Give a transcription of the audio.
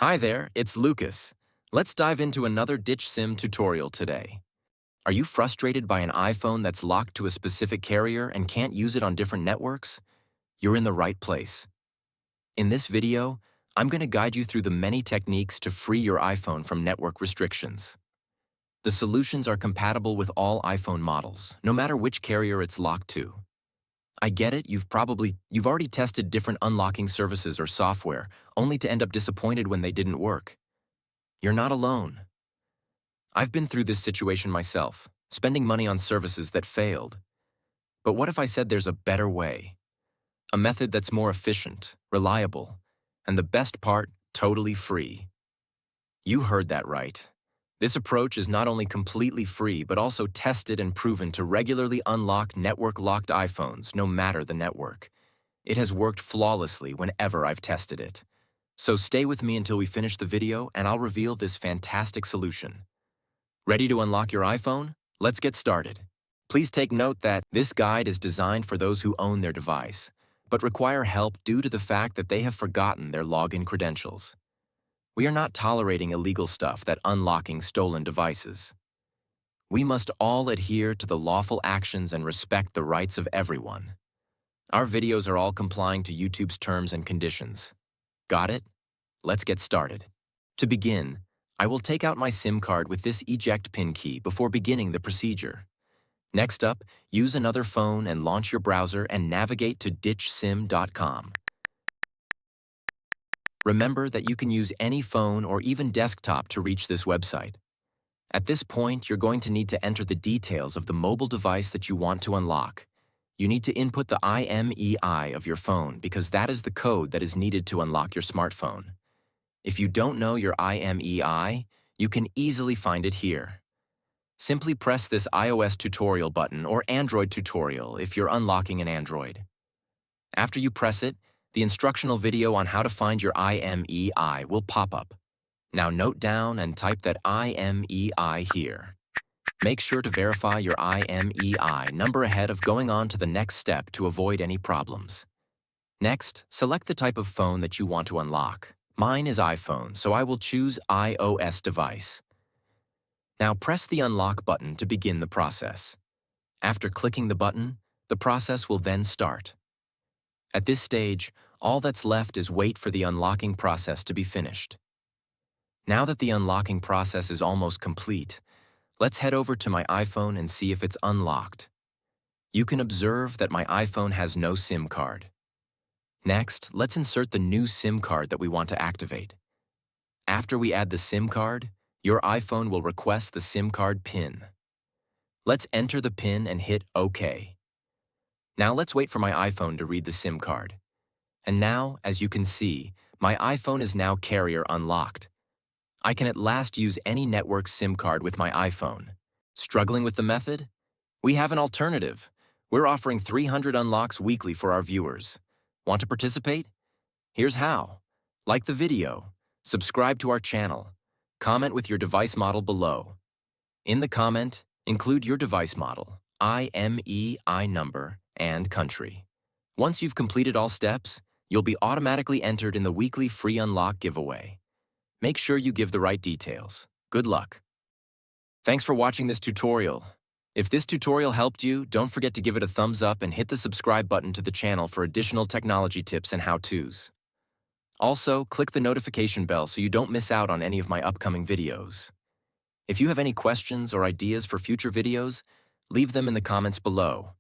Hi there, it's Lucas. Let's dive into another ditch sim tutorial today. Are you frustrated by an iPhone that's locked to a specific carrier and can't use it on different networks? You're in the right place. In this video, I'm going to guide you through the many techniques to free your iPhone from network restrictions. The solutions are compatible with all iPhone models, no matter which carrier it's locked to. I get it, you've already tested different unlocking services or software, only to end up disappointed when they didn't work. You're not alone. I've been through this situation myself, spending money on services that failed. But what if I said there's a better way? A method that's more efficient, reliable, and the best part, totally free. You heard that right. This approach is not only completely free, but also tested and proven to regularly unlock network-locked iPhones, no matter the network. It has worked flawlessly whenever I've tested it. So stay with me until we finish the video and I'll reveal this fantastic solution. Ready to unlock your iPhone? Let's get started. Please take note that this guide is designed for those who own their device, but require help due to the fact that they have forgotten their login credentials. We are not tolerating illegal stuff that unlocking stolen devices. We must all adhere to the lawful actions and respect the rights of everyone. Our videos are all complying to YouTube's terms and conditions. Got it? Let's get started. To begin, I will take out my SIM card with this eject pin key before beginning the procedure. Next up, use another phone and launch your browser and navigate to ditchsim.com. Remember that you can use any phone or even desktop to reach this website. At this point, you're going to need to enter the details of the mobile device that you want to unlock. You need to input the IMEI of your phone because that is the code that is needed to unlock your smartphone. If you don't know your IMEI, you can easily find it here. Simply press this iOS tutorial button or Android tutorial if you're unlocking an Android. After you press it, the instructional video on how to find your IMEI will pop up. Now note down and type that IMEI here. Make sure to verify your IMEI number ahead of going on to the next step to avoid any problems. Next, select the type of phone that you want to unlock. Mine is iPhone, so I will choose iOS device. Now press the unlock button to begin the process. After clicking the button, the process will then start. At this stage, all that's left is wait for the unlocking process to be finished. Now that the unlocking process is almost complete, let's head over to my iPhone and see if it's unlocked. You can observe that my iPhone has no SIM card. Next, let's insert the new SIM card that we want to activate. After we add the SIM card, your iPhone will request the SIM card PIN. Let's enter the PIN and hit OK. Now let's wait for my iPhone to read the SIM card. And now, as you can see, my iPhone is now carrier unlocked. I can at last use any network SIM card with my iPhone. Struggling with the method? We have an alternative. We're offering 300 unlocks weekly for our viewers. Want to participate? Here's how. Like the video, subscribe to our channel, comment with your device model below. In the comment, include your device model, IMEI number, and country. Once you've completed all steps, you'll be automatically entered in the weekly free unlock giveaway. Make sure you give the right details. Good luck. Thanks for watching this tutorial. If this tutorial helped you, don't forget to give it a thumbs up and hit the subscribe button to the channel for additional technology tips and how-tos. Also, click the notification bell so you don't miss out on any of my upcoming videos. If you have any questions or ideas for future videos, leave them in the comments below.